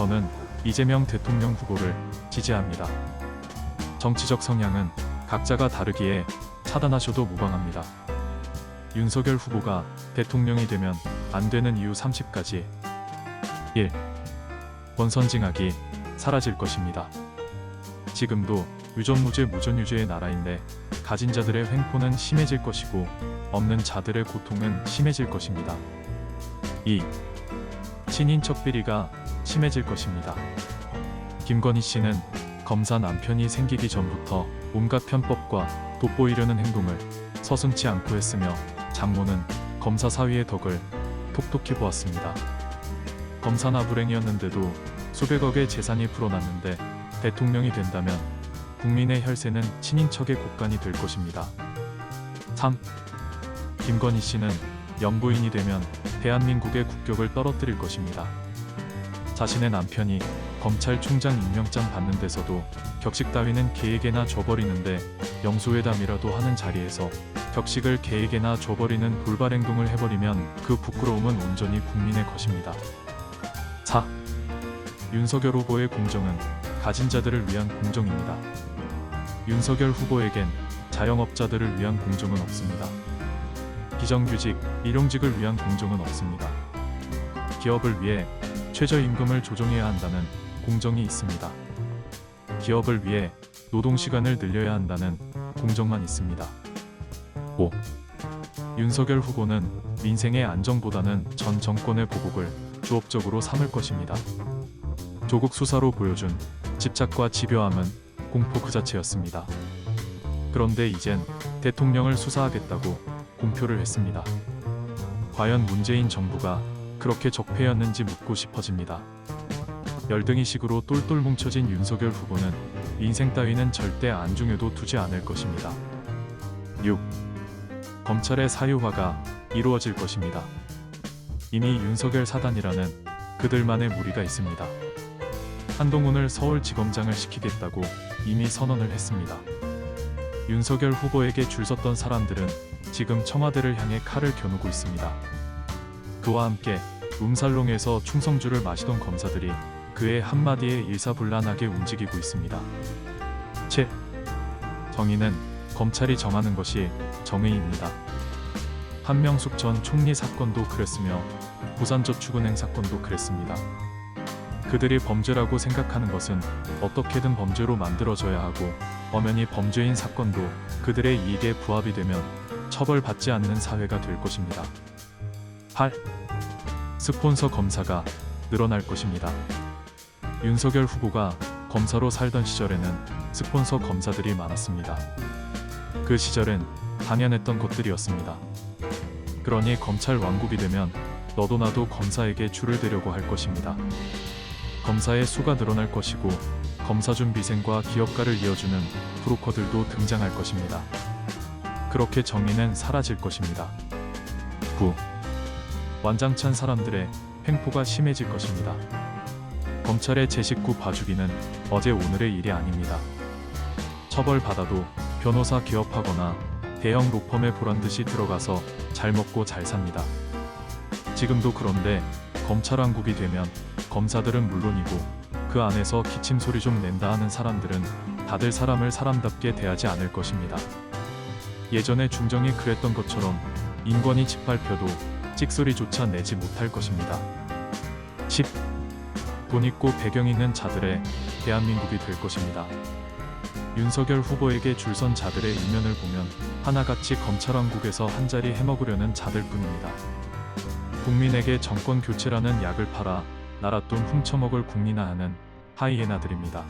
저는 이재명 대통령 후보를 지지합니다. 정치적 성향은 각자가 다르기에 차단하셔도 무방합니다. 윤석열 후보가 대통령이 되면 안 되는 이유 30가지. 1. 권선징악이 사라질 것입니다. 지금도 유전무죄 무전유죄의 나라인데 가진 자들의 횡포는 심해질 것이고 없는 자들의 고통은 심해질 것입니다. 2. 친인척 비리가 심해질 것입니다. 김건희 씨는 검사 남편이 생기기 전부터 온갖 편법과 돋보이려는 행동을 서슴지 않고 했으며 장모는 검사 사위의 덕을 톡톡히 보았습니다. 검사나 불행이었는데도 수백억의 재산이 불어났는데 대통령이 된다면 국민의 혈세는 친인척의 곳간이 될 것입니다. 3. 김건희 씨는 영부인이 되면 대한민국의 국격을 떨어뜨릴 것입니다. 자신의 남편이 검찰총장 임명장 받는 데서도 격식 따위는 개에게나 줘버리는데 영수회담이라도 하는 자리에서 격식을 개에게나 줘버리는 돌발 행동을 해버리면 그 부끄러움은 온전히 국민의 것입니다. 4. 윤석열 후보의 공정은 가진 자들을 위한 공정입니다. 윤석열 후보에겐 자영업자들을 위한 공정은 없습니다. 비정규직, 일용직을 위한 공정은 없습니다. 기업을 위해 최저임금을 조정해야 한다는 공정이 있습니다. 기업을 위해 노동시간을 늘려야 한다는 공정만 있습니다. 5. 윤석열 후보는 민생의 안정보다는 전 정권의 보복을 주업적으로 삼을 것입니다. 조국 수사로 보여준 집착과 집요함은 공포 그 자체였습니다. 그런데 이젠 대통령을 수사하겠다고 공표를 했습니다. 과연 문재인 정부가 그렇게 적폐였는지 묻고 싶어집니다. 열등의식으로 똘똘 뭉쳐진 윤석열 후보는 인생 따위는 절대 안중에도 두지 않을 것입니다. 6. 검찰의 사유화가 이루어질 것입니다. 이미 윤석열 사단이라는 그들만의 무리가 있습니다. 한동훈을 서울지검장을 시키겠다고 이미 선언을 했습니다. 윤석열 후보에게 줄 섰던 사람들은 지금 청와대를 향해 칼을 겨누고 있습니다. 그와 함께 음살롱에서 충성주를 마시던 검사들이 그의 한마디에 일사불란하게 움직이고 있습니다. 7. 정의는 검찰이 정하는 것이 정의입니다. 한명숙 전 총리 사건도 그랬으며 부산저축은행 사건도 그랬습니다. 그들이 범죄라고 생각하는 것은 어떻게든 범죄로 만들어져야 하고 엄연히 범죄인 사건도 그들의 이익에 부합이 되면 처벌받지 않는 사회가 될 것입니다. 8. 스폰서 검사가 늘어날 것입니다. 윤석열 후보가 검사로 살던 시절에는 스폰서 검사들이 많았습니다. 그 시절은 당연했던 것들이었습니다. 그러니 검찰 왕국이 되면 너도 나도 검사에게 줄을 대려고 할 것입니다. 검사의 수가 늘어날 것이고 검사준비생과 기업가를 이어주는 브로커들도 등장할 것입니다. 그렇게 정의는 사라질 것입니다. 9. 완장찬 사람들의 횡포가 심해질 것입니다. 검찰의 제 식구 봐주기는 어제 오늘의 일이 아닙니다. 처벌받아도 변호사 개업하거나 대형 로펌에 보란듯이 들어가서 잘 먹고 잘 삽니다. 지금도 그런데 검찰 왕국이 되면 검사들은 물론이고 그 안에서 기침소리 좀 낸다 하는 사람들은 다들 사람을 사람답게 대하지 않을 것입니다. 예전에 중정이 그랬던 것처럼 인권위 짓밟혀도 찍소리조차 내지 못할 것입니다. 10. 돈 있고 배경 있는 자들의 대한민국이 될 것입니다. 윤석열 후보에게 줄선 자들의 이면을 보면 하나같이 검찰왕국에서 한자리 해먹으려는 자들 뿐입니다. 국민에게 정권 교체라는 약을 팔아 나랏돈 훔쳐먹을 국민화하는 하이에나들입니다.